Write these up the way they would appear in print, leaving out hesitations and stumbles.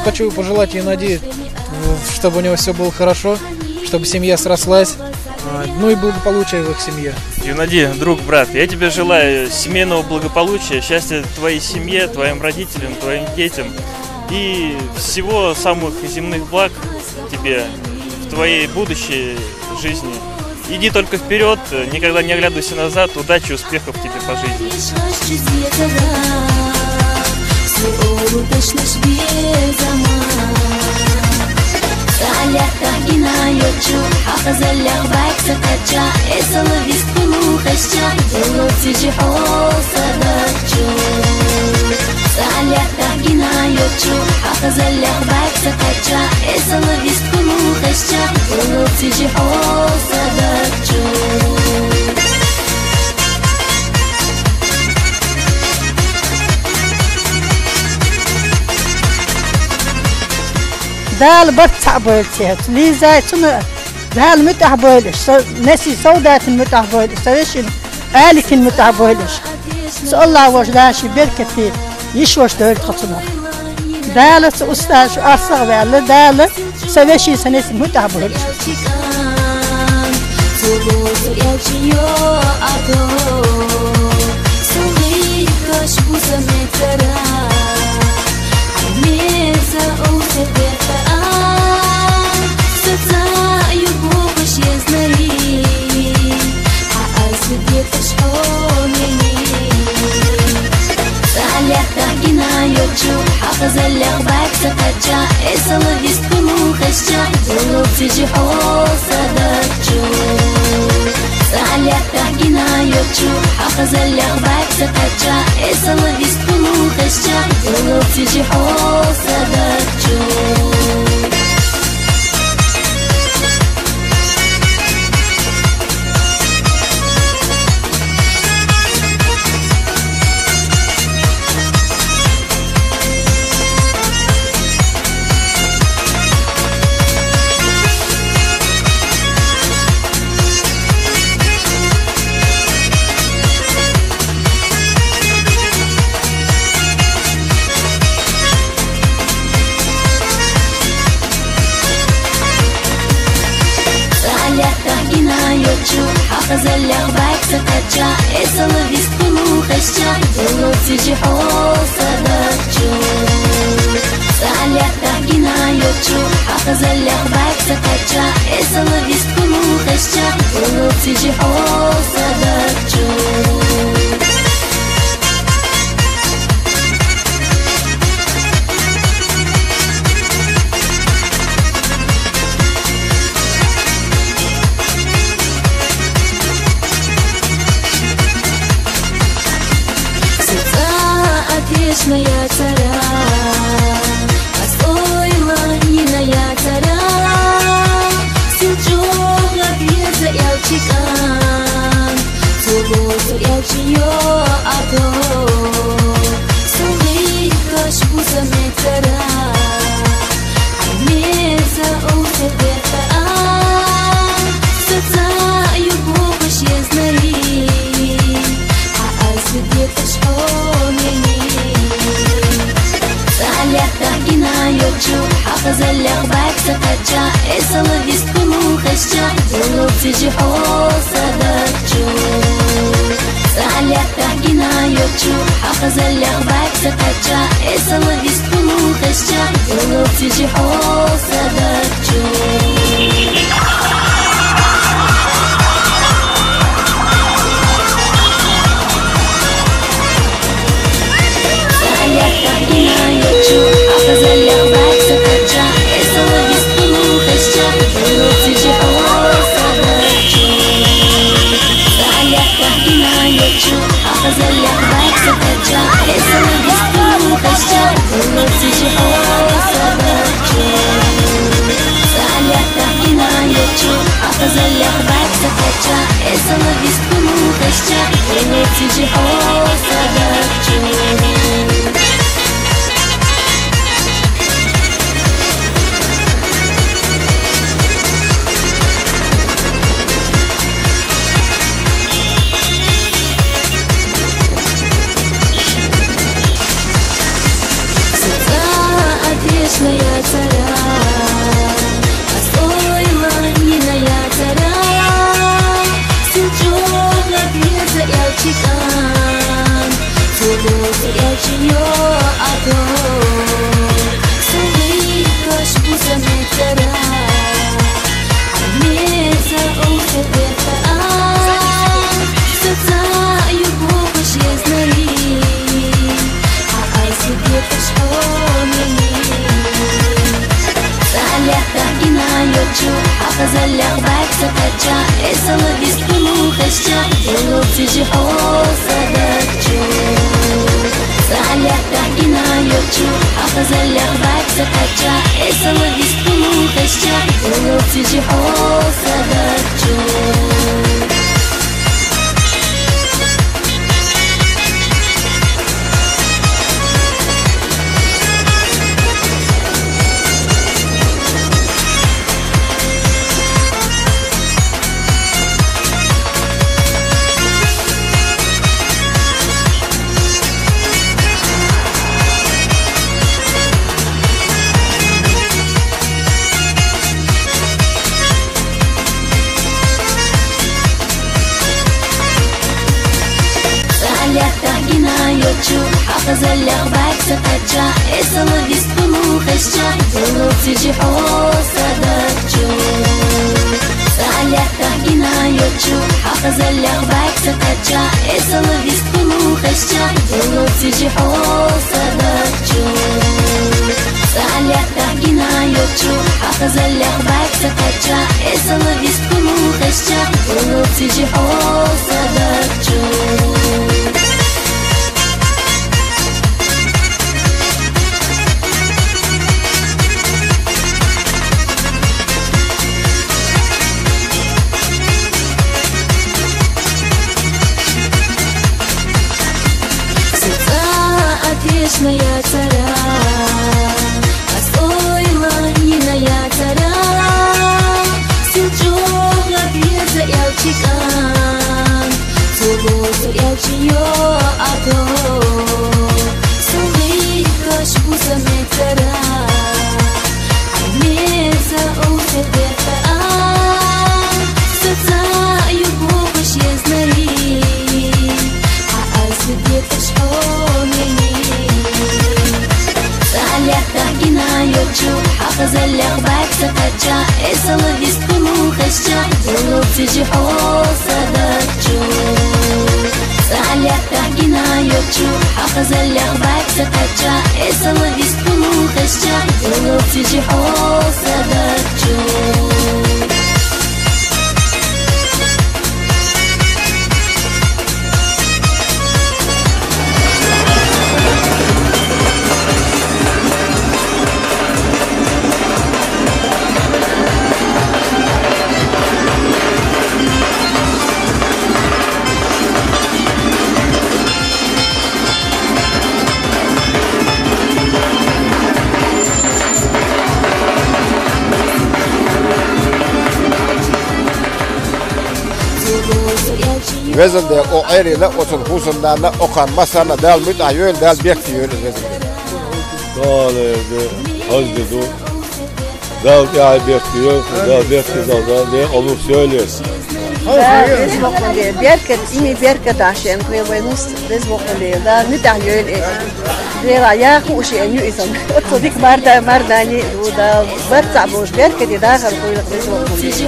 хочу пожелать Юнади, чтобы у него все было хорошо, чтобы семья срослась, ну и благополучие в их семье. Юнади, друг, брат, я тебе желаю семейного благополучия, счастья твоей семье, твоим родителям, твоим детям и всего самых земных благ тебе в твоей будущей жизни. Иди только вперед, никогда не оглядывайся назад, удачи, успехов тебе по жизни. دال برتع بولتيت ليزا شنو دال متع بولش نسي سودات المتع بولش سويش آلك المتع بولش سأل الله وجداشي بركتي يشوش دول خطنا دال أستاذ أرصغ بالله دال سويش سنس المتع بولش Vezinde o ayrıyla olsun husunlarına okan masana dal mütayöl dal bekliyoruz vezinde. Dal hazırdı. Dal ya bekliyor. Dal bekliyor. Ne olur söylüyorsun. Biz bakmalıyız. Berket, imi berket aşen koymayız. Biz bakmalıyız. Dal mütayöl. Dera ya kuş eniyor insan. Otodik mardani da berta boş berket dahil koyuyor biz bakmalıyız.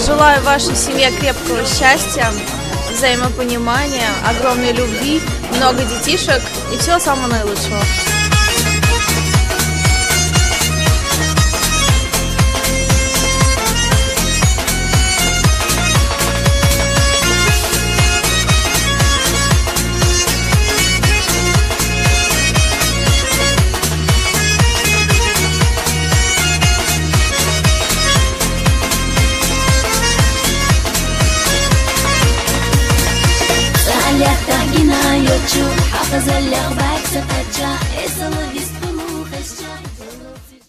Желаю вашей семье крепкого счастья, взаимопонимания, огромной любви, много детишек и всего самого наилучшего. Захотя, и соловьи